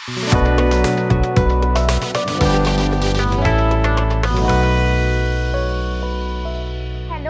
Hello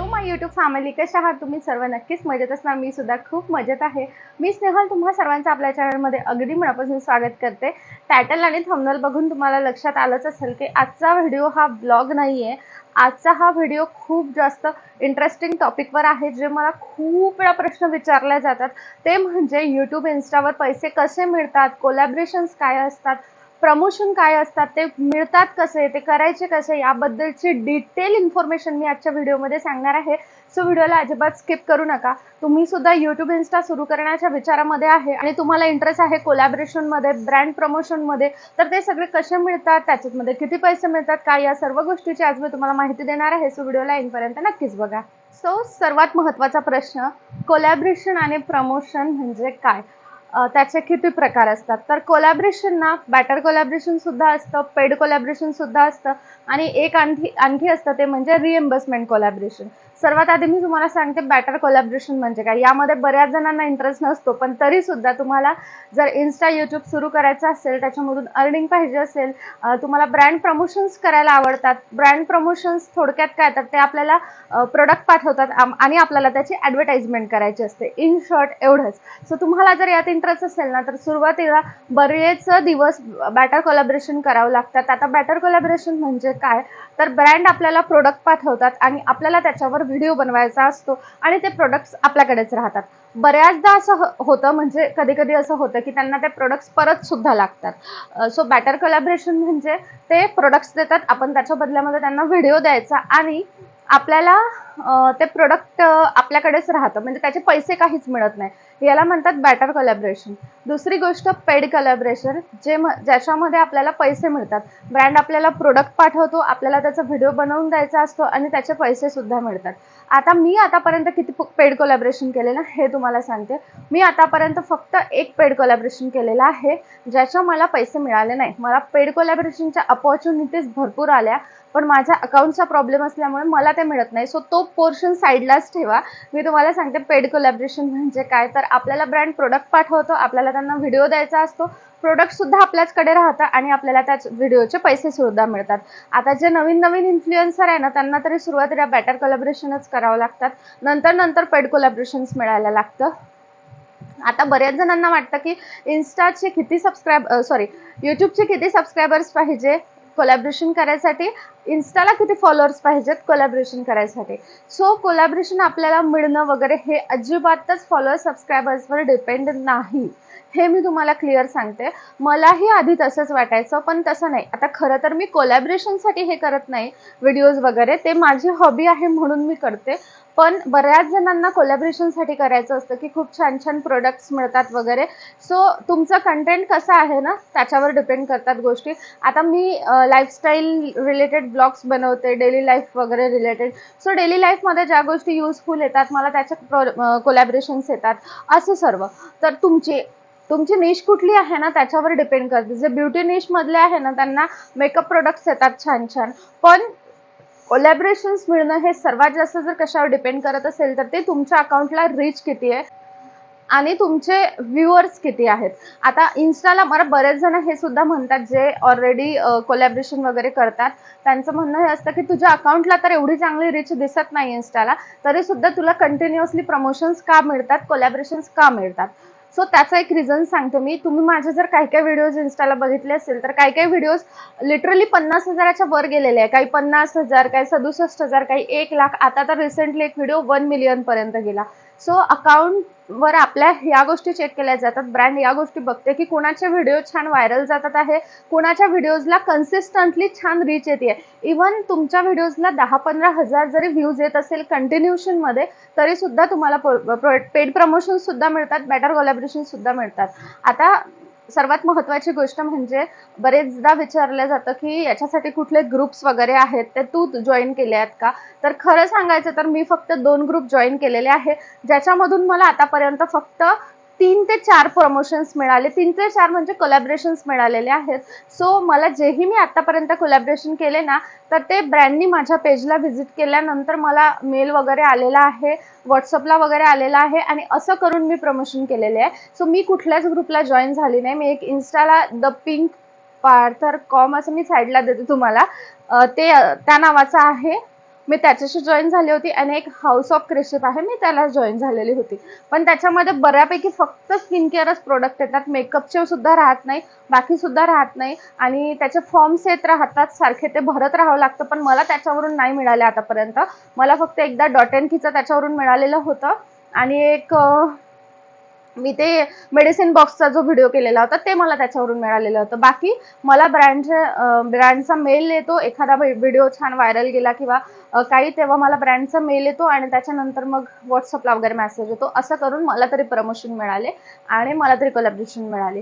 माय YouTube family, कशा आहात तुम्ही सर्व? नक्कीच मजेत असणार. मी सुद्धा खूप मजेत आहे. मी स्नेहल तुम्हा सर्वांचं आपल्या चॅनलमध्ये अगदी मनापासून स्वागत करते. टायटल आणि थंबनेल बघून तुम्हाला लक्षात आलंच असेल की आजचा व्हिडिओ हा ब्लॉग नाही आहे. आजचा हा व्हिडिओ खूप जास्त इंटरेस्टिंग टॉपिकवर आहे, जे मला खूप वेळा प्रश्न विचारले जातात. ते म्हणजे यूट्यूब इन्स्टावर पैसे कसे मिळतात, कोलॅबरेशन्स काय असतात, प्रमोशन काय असतात, ते मिळतात कसे, ते करायचे कसे, याबद्दलची डिटेल इन्फॉर्मेशन मी आजच्या व्हिडिओमध्ये सांगणार आहे. सो व्हिडिओला अजिबात स्किप करू नका. तुम्ही सुद्धा यूट्यूब इन्स्टा सुरू करण्याच्या विचारामध्ये आहे आणि तुम्हाला इंटरेस्ट आहे कोलॅबरेशनमध्ये, ब्रँड प्रमोशनमध्ये, तर ते सगळे कसे मिळतात, त्याच्यामध्ये किती पैसे मिळतात, काय, या सर्व गोष्टीची आज मी तुम्हाला माहिती देणार आहे. सो व्हिडिओला एंडपर्यंत नक्कीच बघा. सो सर्वात महत्त्वाचा प्रश्न, कोलॅबरेशन आणि प्रमोशन म्हणजे काय, त्याचे किती प्रकार असतात? तर कोलॅबरेशन ना, बॅटर कोलॅबरेशन सुद्धा असतं, पेड कोलॅबरेशन सुद्धा असतं आणि एक आणखी असतं, ते म्हणजे रिएम्बर्समेंट कोलॅबरेशन. सर्वात आधी मी तुम्हाला सांगते बॅटर कोलॅबरेशन म्हणजे काय. यामध्ये बऱ्याच जणांना इंटरेस्ट नसतो, पण तरी सुद्धा तुम्हाला जर इन्स्टा यूट्यूब सुरू करायचं असेल, त्याच्यामधून अर्निंग पाहिजे असेल, तुम्हाला ब्रँड प्रमोशन्स करायला आवडतात. ब्रँड प्रमोशन्स थोडक्यात काय, तर ते आपल्याला प्रोडक्ट पाठवतात आणि आपल्याला त्याची ॲडव्हर्टाइजमेंट करायची असते. इन शॉर्ट एवढंच. सो तुम्हाला जर यात इंटरेस्ट असेल ना, तर सुरुवातीला बरेच दिवस बॅटर कोलॅबरेशन करावं लागतात. आता बॅटर कोलॅबरेशन म्हणजे काय, तर ब्रँड आपल्याला प्रोडक्ट पाठवतात आणि आपल्याला त्याच्यावर व्हिडिओ बनवायचा असतो आणि ते प्रोडक्ट्स आपल्याकडेच राहतात. बऱ्याचदा असं होतं, म्हणजे कधी कधी असं होतं की त्यांना ते प्रोडक्ट्स परत सुद्धा लागतात. सो बॅटर कोलॅबरेशन म्हणजे ते प्रोडक्ट्स देतात, आपण त्याच्या बदल्यामध्ये त्यांना व्हिडिओ द्यायचा आणि आपल्याला ते प्रोडक्ट आपल्याकडेच राहतं, म्हणजे त्याचे पैसे काहीच मिळत नाही. याला म्हणतात बॅटर कोलॅबरेशन. दुसरी गोष्ट पेड कोलॅबरेशन, ज्याच्यामध्ये आपल्याला पैसे मिळतात. ब्रँड आपल्याला प्रोडक्ट पाठवतो, आपल्याला त्याचा व्हिडिओ बनवून द्यायचा असतो आणि त्याचे पैसे सुद्धा मिळतात. आता मी आतापर्यंत किती पेड कोलॅबरेशन केलेलं हे तुम्हाला सांगते. मी आतापर्यंत फक्त एक पेड कोलॅबरेशन केलेलं आहे, ज्याच्या मला पैसे मिळाले नाही. मला पेड कोलॅबरेशनच्या अपॉर्च्युनिटीज भरपूर आल्या, पण माझ्या अकाउंटचा प्रॉब्लेम असल्यामुळे मला ते मिळत नाही. सो तो पोर्शन साईडलाच ठेवा. मी तुम्हाला सांगते पेड कोलॅबरेशन म्हणजे काय. तर आपल्याला ब्रँड प्रोडक्ट पाठवतो, आपल्याला त्यांना व्हिडिओ द्यायचा असतो, प्रोडक्ट सुद्धा आपल्याचकडे राहतं आणि आपल्याला त्याच व्हिडिओचे पैसे सुद्धा मिळतात. आता जे नवीन नवीन इन्फ्लुएन्सर आहे ना, त्यांना तरी सुरुवातीला बॅटर कोलॅबरेशनच करावं लागतात, नंतर पेड कोलॅबरेशन्स मिळायला लागतं. आता बऱ्याच जणांना वाटतं की इन्स्टाचे किती यूट्यूबचे किती सबस्क्रायबर्स पाहिजे कोलॅबरेशन करायसाठी, इन्स्टाला किती फॉलोअर्स पाहिजेत कोलॅबरेशन करायसाठी. सो कोलॅबरेशन आपल्याला मिळणं वगैरे हे अजिबातच फॉलोअर्स सबस्क्रायबर्सवर डिपेंड नाही, हे मी तुम्हाला क्लिअर सांगते. मलाही आधी तसंच वाटायचं, पण तसं नाही. आता खरं तर मी कोलॅबरेशनसाठी हे करत नाही व्हिडिओज वगैरे, ते माझी हॉबी आहे म्हणून मी करते. पण बऱ्याच जणांना कोलॅबरेशनसाठी करायचं असतं की खूप छान छान प्रोडक्ट्स मिळतात वगैरे. सो तुमचं कंटेंट कसं आहे ना, त्याच्यावर डिपेंड करतात गोष्टी. आता मी लाईफस्टाईल रिलेटेड ब्लॉग्स बनवते, डेली लाईफ वगैरे रिलेटेड. सो डेली लाईफमध्ये ज्या गोष्टी युजफुल येतात मला, त्याच्या कोलॅबरेशन्स येतात, असं सर्व. तर तुमची निश कुठली आहे ना, त्याच्यावर डिपेंड करते. जे ब्युटी निशमधले आहे ना, त्यांना मेकअप प्रोडक्ट्स येतात छान छान, पण कोलॅबरेशन्स मिळणं हे सर्वात जास्त जर कशावर डिपेंड करत असेल, तर ते तुमच्या अकाउंटला रीच किती आहे आणि तुमचे व्ह्युअर्स किती आहेत. आता इन्स्टाला मला बरेच जण हे सुद्धा म्हणतात, जे ऑलरेडी कोलॅबरेशन वगैरे करतात, त्यांचं म्हणणं हे असतं की तुझ्या अकाउंटला तर एवढी चांगली रीच दिसत नाही इन्स्टाला, तरी सुद्धा तुला कंटिन्युअसली प्रमोशन्स का मिळतात, कोलॅबरेशन्स का मिळतात. सो त्याचा एक रिझन सांगते मी. तुम्ही माझे जर काही काही व्हिडिओज इन्स्टाला बघितले असेल, तर काही काही व्हिडिओज लिटरली 50,000च्या वर गेलेले आहे. काही 50,000, काही 67,000, काही 1,00,000. आता तर रिसेंटली एक व्हिडिओ 1 मिलियन पर्यंत गेला. सो अकाउंटवर आपल्या या गोष्टी चेक केल्या जातात. ब्रँड या गोष्टी बघते की कोणाचे व्हिडिओ छान व्हायरल जातात आहे, कोणाच्या व्हिडिओजला कन्सिस्टंटली छान रीच येते. इव्हन तुमच्या व्हिडिओजला 10-15 हजार जरी व्ह्यूज येत असेल कंटिन्युएशनमध्ये, तरी सुद्धा तुम्हाला पेड प्रमोशन सुद्धा मिळतात, बॅटर कोलॅबरेशन सुद्धा मिळतात. आता सर्वात महत्त्वाची गोष्ट म्हणजे बरेचदा विचारलं जातं की याच्यासाठी कुठले ग्रुप्स वगैरे आहेत, ते तू जॉईन केले आहेत का. तर खरं सांगायचं तर मी फक्त 2 ग्रुप जॉईन केलेले आहे, ज्याच्यामधून मला आतापर्यंत फक्त 3 ते 4 प्रमोशन्स मिळाले, 3 ते 4 म्हणजे कोलॅबरेशन्स मिळालेले आहेत. सो मला जेही मी आतापर्यंत कोलॅबरेशन केले ना, तर ते ब्रँडनी माझ्या पेजला व्हिजिट केल्यानंतर मला मेल वगैरे आलेला आहे, व्हॉट्सअपला वगैरे आलेला आहे आणि असं करून मी प्रमोशन केलेले आहे. सो मी कुठल्याच ग्रुपला जॉईन झाली नाही. मी एक इन्स्टाला द पिंक पार्थर कॉम असं मी साईडला देते तुम्हाला, ते त्या नावाचं आहे. मी त्याच्याशी जॉईन झाली होती आणि एक हाऊस ऑफ क्रिशिप आहे, मी त्याला जॉईन झालेली होती. पण त्याच्यामध्ये बऱ्यापैकी फक्त स्किन केअरच प्रोडक्ट येतात, मेकअपचे सुद्धा राहत नाही, बाकी सुद्धा राहत नाही आणि त्याचे फॉर्म्स येत राहतात सारखे, ते भरत राहावं लागतं. पण मला त्याच्यावरून नाही मिळाले आतापर्यंत. मला फक्त एकदा डॉट अँड कीचं त्याच्यावरून मिळालेलं होतं आणि एक मी ते मेडिसिन बॉक्सचा जो व्हिडिओ केलेला होता ते मला त्याच्यावरून मिळालेलं होतं. बाकी मला ब्रँडचा मेल येतो, एखादा व्हिडिओ छान व्हायरल गेला किंवा काही, तेव्हा मला ब्रँडचा मेल येतो आणि त्याच्यानंतर मग व्हॉट्सअपला वगैरे मेसेज येतो. असं करून मला तरी प्रमोशन मिळाले आणि मला तरी कोलॅबरेशन मिळाले.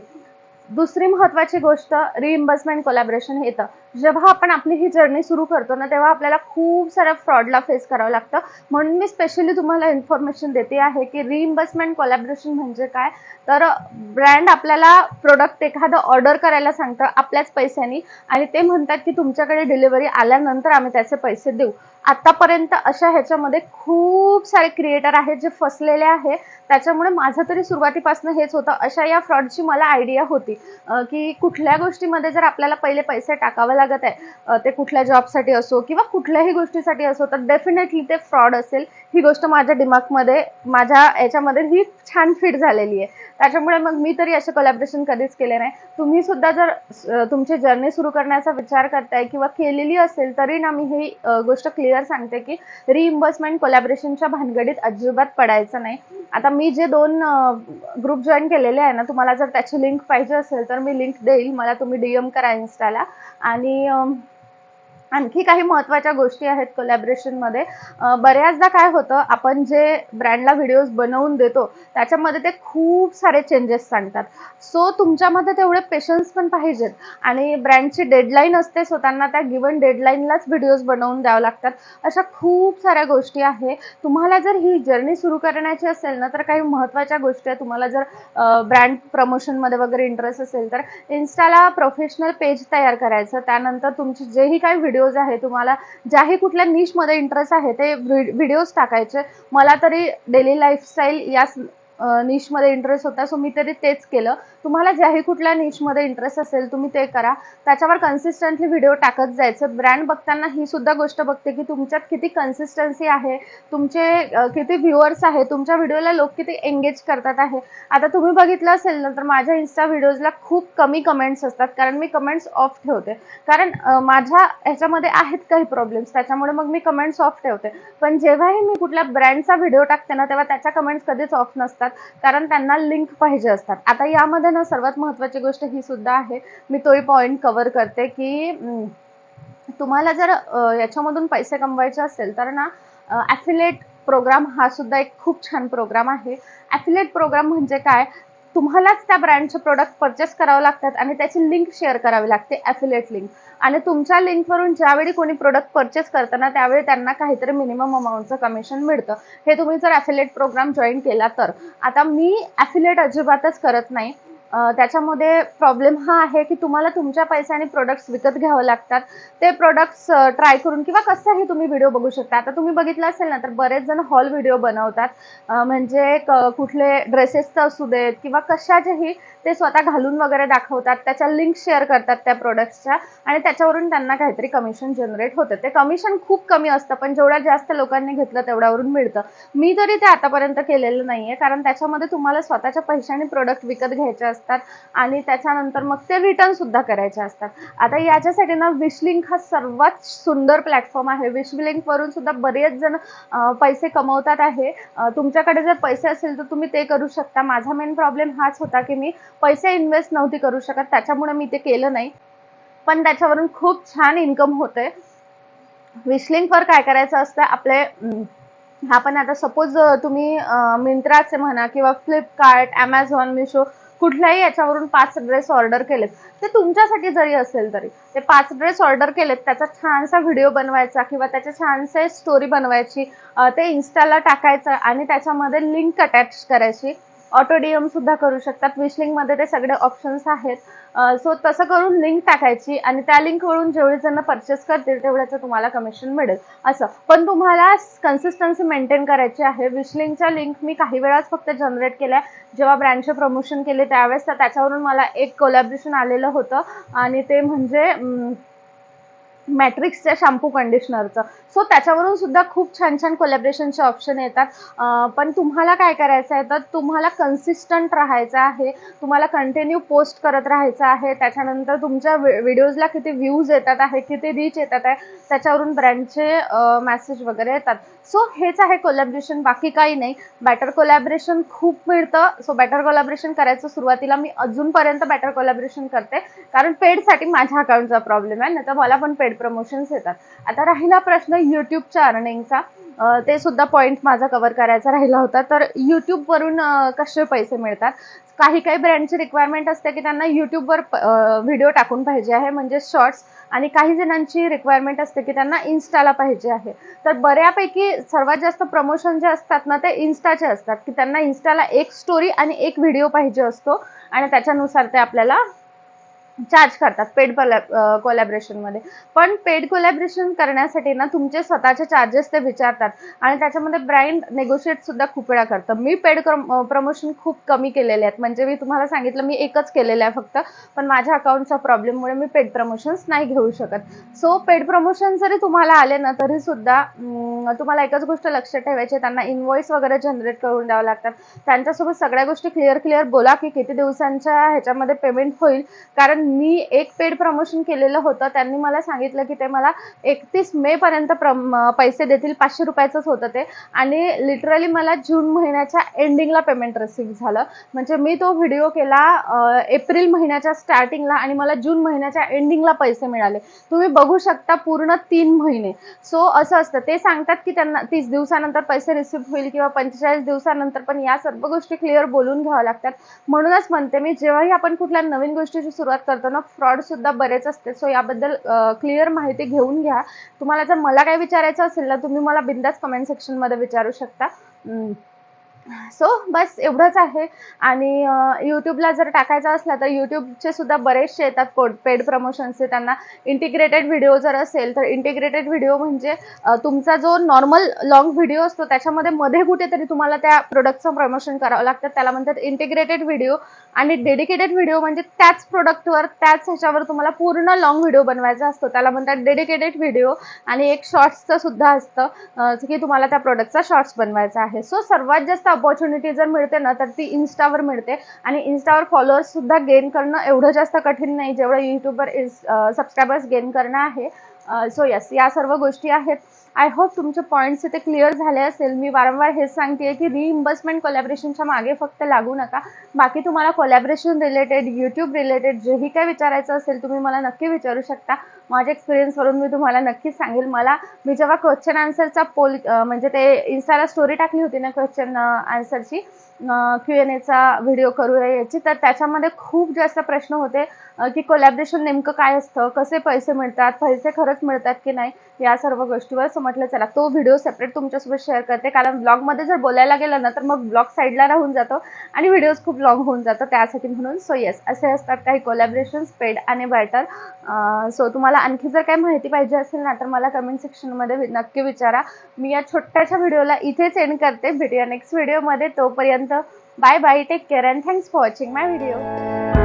दुसरी महत्त्वाची गोष्ट, रिइम्बर्समेंट कोलॅबरेशन येतं. जेव्हा आपण आपली ही जर्नी सुरू करतो ना, तेव्हा आपल्याला खूप साऱ्या फ्रॉडला फेस करावं लागतं. म्हणून मी स्पेशली तुम्हाला इन्फॉर्मेशन देते आहे की रिइम्बर्समेंट कोलॅबरेशन म्हणजे काय. तर ब्रँड आपल्याला प्रोडक्ट एखादं ऑर्डर करायला सांगतं आपल्याच पैशांनी आणि ते म्हणतात की तुमच्याकडे डिलिव्हरी आल्यानंतर आम्ही त्याचे पैसे देऊ. आतापर्यंत अशा ह्याच्यामध्ये खूप सारे क्रिएटर आहेत जे फसलेले आहे. त्याच्यामुळे माझं तरी सुरुवातीपासून हेच होतं. अशा या फ्रॉडची मला आयडिया होती की कुठल्या गोष्टीमध्ये जर आपल्याला पहिले पैसे टाकावे लागत आहे, ते कुठल्या जॉबसाठी असो किंवा कुठल्याही गोष्टीसाठी असो, तर डेफिनेटली ते फ्रॉड असेल. ही गोष्ट माझ्या दिमागमध्ये, माझ्या याच्यामध्ये ही छान फिट झालेली आहे. त्याच्यामुळे मग मी तरी असे कोलॅबरेशन कधीच केले नाही. तुम्ही सुद्धा जर तुमची जर्नी सुरू करण्याचा विचार करताय किंवा केलेली असेल तरी ना, मी ही गोष्ट क्लिअर सांगते की रिइम्बर्समेंट कोलॅबरेशनच्या भानगडीत अजिबात पडायचं नाही. आता मी जे 2 ग्रुप जॉईन केलेले आहे ना, तुम्हाला जर त्याची लिंक पाहिजे असेल तर मी लिंक देईल, मला तुम्ही DM करा इन्स्टाला. आणि आणखी काही महत्त्वाच्या गोष्टी आहेत कोलॅबरेशनमध्ये. बऱ्याचदा काय होतं, आपण जे ब्रँडला व्हिडिओज बनवून देतो त्याच्यामध्ये ते खूप सारे चेंजेस सांगतात. सो तुमच्यामध्ये तेवढे पेशन्स पण पाहिजेत आणि ब्रँडची डेडलाईन असते, स्वतःना त्या गिवन डेडलाईनलाच व्हिडिओज बनवून द्यावं लागतात. अशा खूप साऱ्या गोष्टी आहे. तुम्हाला जर ही जर्नी सुरू करण्याची असेल ना, तर काही महत्त्वाच्या गोष्टी आहेत. तुम्हाला जर ब्रँड प्रमोशनमध्ये वगैरे इंटरेस्ट असेल तर इन्स्टाला प्रोफेशनल पेज तयार करायचं. त्यानंतर तुमचे जेही काही व्हिडिओज आहे, तुम्हाला ज्याही कुठल्या निशमध्ये इंटरेस्ट आहे ते व्हिडिओज टाकायचे. मला तरी डेली लाईफस्टाईल या निशमध्ये इंटरेस्ट होता, सो मी तरी तेच केलं. तुम्हाला ज्याही कुठल्या निशमध्ये इंटरेस्ट असेल तुम्ही ते करा, त्याच्यावर कन्सिस्टंटली व्हिडिओ टाकत जायचं. ब्रँड बघताना ही सुद्धा गोष्ट बघते की तुमच्यात किती कन्सिस्टन्सी आहे, तुमचे किती व्ह्युअर्स आहे, तुमच्या व्हिडिओला लोक किती एंगेज करतात आहे. आता तुम्ही बघितलं असेल ना, तर माझ्या इन्स्टा व्हिडिओजला खूप कमी कमेंट्स असतात, कारण मी कमेंट्स ऑफ ठेवते. कारण माझ्या ह्याच्यामध्ये आहेत काही प्रॉब्लेम्स, त्याच्यामुळे मग मी कमेंट्स ऑफ ठेवते. पण जेव्हाही मी कुठल्या ब्रँडचा व्हिडिओ टाकते ना, तेव्हा त्याच्या कमेंट्स कधीच ऑफ नसतात, कारण त्यांना लिंक पाहिजे असतात. आता यामध्ये ना सर्वात महत्त्वाची गोष्ट ही सुद्धा आहे, मी तोही पॉईंट कव्हर करते की तुम्हाला जर याच्यामधून पैसे कमवायचे असेल तर ना, ॲफिलिएट प्रोग्राम हा सुद्धा एक खूप छान प्रोग्राम आहे. ॲफिलिएट प्रोग्राम म्हणजे काय, तुम्हालाच त्या ब्रँडचे प्रोडक्ट परचेस करावं लागतात आणि त्याची लिंक शेअर करावी लागते, ॲफिलिएट लिंक. आणि तुमच्या लिंकवरून ज्यावेळी कोणी प्रोडक्ट परचेस करतं ना, त्यावेळी त्यांना काहीतरी मिनिमम अमाऊंटचं कमिशन मिळतं. हे तुम्ही जर ॲफिलिएट प्रोग्राम जॉईन केला तर. आता मी ॲफिलिएट अजिबातच करत नाही. त्याच्यामध्ये प्रॉब्लेम हा आहे की तुम्हाला तुमच्या पैशाने प्रोडक्ट्स विकत घ्यावं लागतात. ते प्रोडक्ट्स ट्राय करून किंवा कसाही तुम्ही व्हिडिओ बघू शकता. आता तुम्ही बघितलं असेल ना, तर बरेच जण हॉल व्हिडिओ बनवतात. म्हणजे कुठले ड्रेसेसचं असू देत किंवा कशाचेही, ते स्वतः घालून वगैरे दाखवतात, त्याच्या लिंक शेअर करतात त्या प्रोडक्ट्सच्या आणि त्याच्यावरून त्यांना काहीतरी कमिशन जनरेट होतं. ते कमिशन खूप कमी असतं, पण जेवढ्या जास्त लोकांनी घेतलं तेवढ्यावरून मिळतं. मी तरी ते आतापर्यंत केलेलं नाहीये, कारण त्याच्यामध्ये तुम्हाला स्वतःच्या पैशाने प्रोडक्ट विकत घ्यायचे असतात आणि त्याच्यानंतर मग ते रिटर्न सुद्धा करायचे असतात. आता याच्यासाठी ना विशलिंक हा सर्वात सुंदर प्लॅटफॉर्म आहे. विशलिंकवरून सुद्धा बरेच जण पैसे कमवतात आहे. तुमच्याकडे जर पैसे असेल तर तुम्ही ते करू शकता. माझा मेन प्रॉब्लेम हाच होता की मी पैसे इन्व्हेस्ट नव्हती करू शकत, त्याच्यामुळे मी ते केलं नाही. पण त्याच्यावरून खूप छान इन्कम होते. विशलिंकवर काय करायचं असतं, आपले आपण आता सपोज तुम्ही मिंत्राचे म्हणा किंवा फ्लिपकार्ट, ॲमेझॉन, मिशो कुठल्याही याच्यावरून 5 ड्रेस ऑर्डर केलेत, ते तुमच्यासाठी जरी असेल तरी ते 5 ड्रेस ऑर्डर केलेत, त्याचा छानसा व्हिडिओ बनवायचा किंवा त्याची छानसे स्टोरी बनवायची, ते इन्स्टाला टाकायचं आणि त्याच्यामध्ये लिंक अटॅच करायची. ऑटो डीएम सुद्धा करू शकतात. विश लिंक मध्ये ते सगळे ऑप्शन्स आहेत. सो तसं करून लिंक टाकायची आणि त्या लिंकवरून जेवढे जण परचेस करतील तेवढ्याचं तुम्हाला कमिशन मिळेल असं. पण तुम्हाला कन्सिस्टन्सी मेंटेन करायची आहे. विश लिंकच्या लिंक मी काही वेळाच फक्त जनरेट केल्या जेव्हा ब्रँडचे प्रमोशन केले त्यावेळेस, तर त्याच्यावरून मला एक कोलॅबरेशन आलेलं होतं आणि ते म्हणजे मॅट्रिक्सच्या शॅम्पू कंडिशनरचं. सो त्याच्यावरून सुद्धा खूप छान छान कोलॅबरेशनचे ऑप्शन येतात. पण तुम्हाला काय करायचं आहे तर तुम्हाला कन्सिस्टंट राहायचं आहे. तुम्हाला कंटिन्यू पोस्ट करत राहायचं आहे. त्याच्यानंतर तुमच्या व्हिडिओजला किती व्ह्यूज येतात आहे, किती रीच येतात आहे, त्याच्यावरून ब्रँडचे मेसेज वगैरे येतात. सो हेच आहे कोलॅबरेशन, बाकी काही नाही. बॅटर कोलॅबरेशन खूप मिळतं. सो बॅटर कोलॅबरेशन करायचं सुरुवातीला मी अजूनपर्यंत बॅटर कोलॅबरेशन करते, कारण पेडसाठी माझ्या अकाउंटचा प्रॉब्लेम आहे, नाही तर मला पण पेड प्रमोशन्स येतात. आता राहिला प्रश्न यूट्यूबच्या अर्निंगचा, ते सुद्धा पॉईंट माझा कव्हर करायचा राहिला होता. तर यूट्यूबवरून कसे पैसे मिळतात. काही काही ब्रँडची रिक्वायरमेंट असते की त्यांना यूट्यूबवर व्हिडिओ टाकून पाहिजे आहे, म्हणजे शॉर्ट्स, आणि काही जणांची रिक्वायरमेंट असते की त्यांना इन्स्टाला पाहिजे आहे. तर बऱ्यापैकी सर्वात जास्त प्रमोशन जे असतात ना ते इन्स्टाचे असतात, की त्यांना इन्स्टाला एक स्टोरी आणि एक व्हिडिओ पाहिजे असतो आणि त्याच्यानुसार ते आपल्याला चार्ज करतात पेड कोलॅबरेशनमध्ये. पण पेड कोलॅबरेशन करण्यासाठी ना तुमचे स्वतःचे चार्जेस ते विचारतात आणि त्याच्यामध्ये ब्रँड नेगोशिएट सुद्धा खूप वेळा करतं. मी पेड प्रमोशन खूप कमी केलेले आहेत, म्हणजे मी तुम्हाला सांगितलं मी एकच केलेलं आहे फक्त, पण माझ्या अकाउंटच्या प्रॉब्लेममुळे मी पेड प्रमोशन्स नाही घेऊ शकत. सो पेड प्रमोशन जरी तुम्हाला आले ना तरी सुद्धा तुम्हाला एकच गोष्ट लक्षात ठेवायची, त्यांना इनवॉइस वगैरे जनरेट करून द्यावं लागतात. त्यांच्यासोबत सगळ्या गोष्टी क्लिअर बोला की किती दिवसांच्या ह्याच्यामध्ये पेमेंट होईल. कारण मी एक पेड प्रमोशन केलेलं होतं, त्यांनी मला सांगितलं की ते मला 31 मे पर्यंत पैसे देतील. 500 रुपयाचंच होतं ते, आणि लिटरली मला जून महिन्याच्या एंडिंगला पेमेंट रिसीव्ह झालं. म्हणजे मी तो व्हिडिओ केला एप्रिल महिन्याच्या स्टार्टिंगला आणि मला जून महिन्याच्या एंडिंगला पैसे मिळाले. तुम्ही बघू शकता, पूर्ण 3 महिने. सो असं असतं, ते सांगतात की त्यांना 30 दिवसानंतर पैसे रिसीव्ह होईल किंवा 45 दिवसानंतर, पण या सर्व गोष्टी क्लिअर बोलून घ्याव्या लागतात. म्हणूनच म्हणते मी, जेव्हाही आपण कुठल्या नवीन गोष्टीची सुरुवात करतो ना, फ्रॉड सुद्धा बरेच असते. सो याबद्दल क्लिअर माहिती घेऊन घ्या. तुम्हाला जर मला काय विचारायचं असेल ना, तुम्ही मला बिंदास कमेंट सेक्शन मध्ये विचारू शकता. सो बस एवढंच आहे. आणि यूट्यूबला जर टाकायचं असलं तर यूट्यूबचे सुद्धा बरेचसे येतात पेड प्रमोशनचे. त्यांना इंटिग्रेटेड व्हिडिओ जर असेल तर इंटिग्रेटेड व्हिडिओ म्हणजे तुमचा जो नॉर्मल लॉंग व्हिडिओ असतो त्याच्यामध्ये मध्ये कुठेतरी तुम्हाला त्या प्रोडक्टचं प्रमोशन करावं लागतं, त्याला म्हणतात इंटिग्रेटेड व्हिडिओ. आणि डेडिकेटेड व्हिडिओ म्हणजे त्याच प्रोडक्टवर त्याच ह्याच्यावर तुम्हाला पूर्ण लॉंग व्हिडिओ बनवायचा असतो, त्याला म्हणतात डेडिकेटेड व्हिडिओ. आणि एक शॉर्ट्सचं सुद्धा असतं की तुम्हाला त्या प्रोडक्टचा शॉर्ट्स बनवायचा आहे. सो सर्वात जास्त अपॉर्च्युनिटी जर मिळते ना तर ती इन्स्टावर मिळते. आणि इन्स्टावर फॉलोअर्स सुद्धा गेन करणं एवढं जास्त कठीण नाही जेवढं यूट्यूबवर सबस्क्रायबर्स गेन करणं आहे. सो यस, या सर्व गोष्टी आहेत. आय होप तुमचे पॉईंट्स इथे क्लिअर झाले असेल. मी वारंवार हेच सांगते की रिइम्बर्समेंट कोलॅबरेशनच्या मागे फक्त लागू नका. बाकी तुम्हाला कोलॅबरेशन रिलेटेड, यूट्यूब रिलेटेड जेही काही विचारायचं असेल तुम्ही मला नक्की विचारू शकता. माझ्या एक्सपिरियन्सवरून मी तुम्हाला नक्कीच सांगेल. मी जेव्हा क्वेश्चन आन्सरचा पोल म्हणजे ते इन्स्टाला स्टोरी टाकली होती ना क्वेश्चन आन्सरची, Q&Aचा व्हिडिओ करूया याची, तर त्याच्यामध्ये खूप जास्त प्रश्न होते की कोलॅबरेशन नेमकं काय असतं, कसे पैसे मिळतात, पैसे खरंच मिळतात की नाही, या सर्व गोष्टीवर. सो म्हटलं चला तो व्हिडिओ सेपरेट तुमच्यासोबत शेअर करते, कारण ब्लॉगमध्ये जर बोलायला गेलं ना तर मग ब्लॉग साईडला राहून जातो आणि व्हिडिओज खूप लॉंग होऊन जातो, त्यासाठी म्हणून. सो येस, असे असतात काही कोलॅबरेशन्स पेड आणि बॅटर. सो तुम्हाला आणखी जर काही माहिती पाहिजे असेल ना तर मला कमेंट सेक्शनमध्ये नक्की विचारा. मी या छोट्याशा व्हिडिओला इथेच एंड करते. भेटूया नेक्स्ट व्हिडिओमध्ये. तोपर्यंत bye bye, take care and thanks for watching my video.